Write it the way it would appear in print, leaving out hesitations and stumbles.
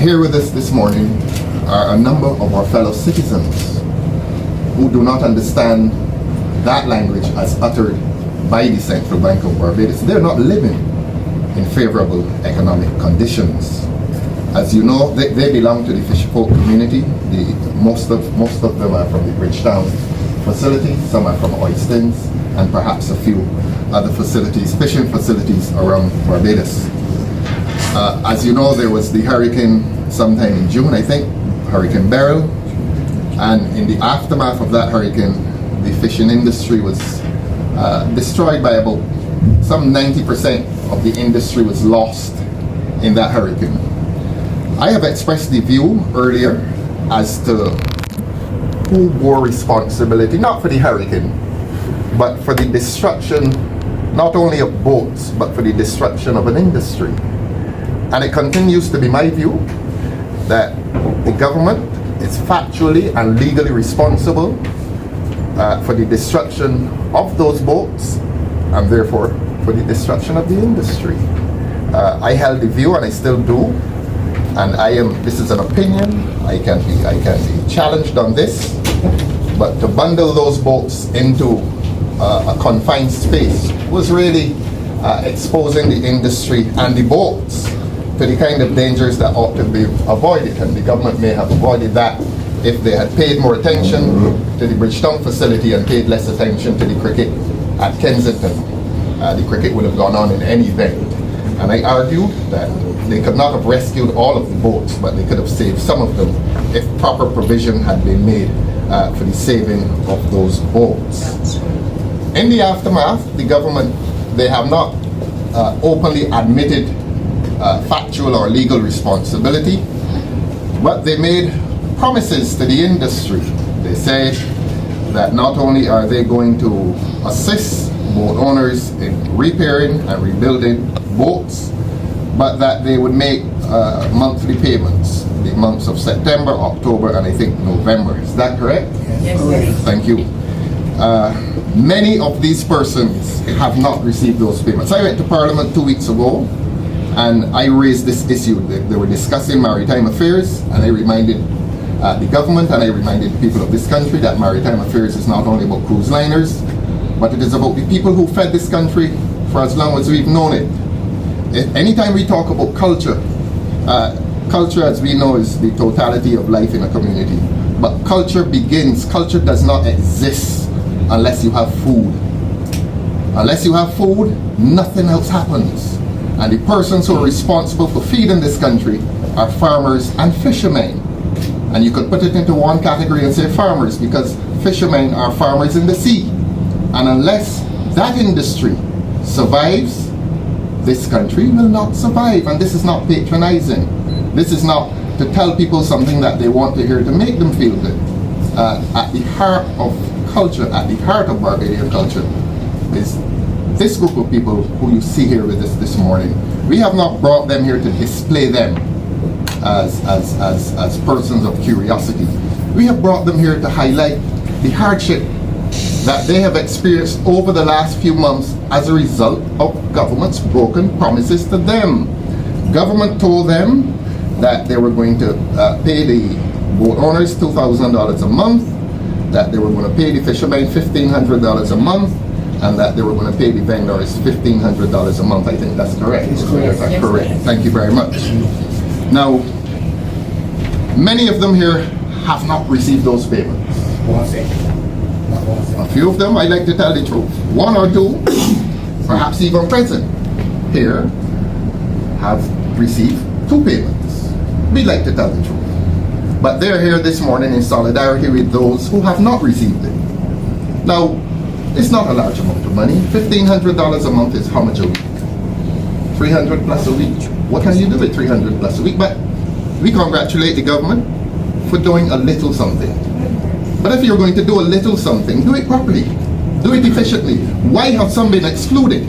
Here with us this morning are a number of our fellow citizens who do not understand that language as uttered by the Central Bank of Barbados. They're not living in favorable economic conditions. As you know, they belong to the fish folk community. Most of them are from the Bridgetown facility, some are from Oistins, and perhaps a few other facilities, fishing facilities around Barbados. As you know, there was the hurricane sometime in June, I think, Hurricane Beryl, and in the aftermath of that hurricane, the fishing industry was destroyed by about some 90% of the industry was lost in that hurricane. I have expressed the view earlier as to who bore responsibility, not for the hurricane, but for the destruction not only of boats, but for the destruction of an industry. And it continues to be my view that the government is factually and legally responsible for the destruction of those boats, and therefore for the destruction of the industry. I held the view, and I still do, and this is an opinion, I can be challenged on this, but to bundle those boats into a confined space was really exposing the industry and the boats to the kind of dangers that ought to be avoided, and the government may have avoided that if they had paid more attention to the Bridgetown facility and paid less attention to the cricket at Kensington. The cricket would have gone on in any event. And I argue that they could not have rescued all of the boats, but they could have saved some of them if proper provision had been made for the saving of those boats. In the aftermath, the government, they have not openly admitted factual or legal responsibility, but they made promises to the industry. They said that not only are they going to assist boat owners in repairing and rebuilding boats, but that they would make monthly payments, the months of September, October, and I think November. Is that correct? Yes, sir. Thank you. Many of these persons have not received those payments. I went to Parliament 2 weeks ago, and I raised this issue. They were discussing maritime affairs, and I reminded the government and I reminded the people of this country that maritime affairs is not only about cruise liners, but it is about the people who fed this country for as long as we've known it. Anytime we talk about culture, culture as we know is the totality of life in a community. But culture does not exist unless you have food. Unless you have food, nothing else happens. And the persons who are responsible for feeding this country are farmers and fishermen. And you could put it into one category and say farmers, because fishermen are farmers in the sea. And unless that industry survives, this country will not survive. And this is not patronizing. This is not to tell people something that they want to hear to make them feel good. At the heart of culture, at the heart of Barbadian culture, is this group of people who you see here with us this morning. We have not brought them here to display them as persons of curiosity. We have brought them here to highlight the hardship that they have experienced over the last few months as a result of government's broken promises to them. Government told them that they were going to pay the boat owners $2,000 a month, that they were going to pay the fishermen $1,500 a month, and that they were going to pay the vendors $1,500 a month. I think that's correct. It's correct. That's correct. Thank you very much. Now, many of them here have not received those payments. A few of them, I like to tell the truth. One or two, perhaps even present here, have received 2 payments. We like to tell the truth. But they're here this morning in solidarity with those who have not received it. Now, it's not a large amount of money. $1,500 a month is how much a week? 300 plus a week. What can you do with 300 plus a week? But we congratulate the government for doing a little something. But if you're going to do a little something, do it properly. Do it efficiently. Why have some been excluded?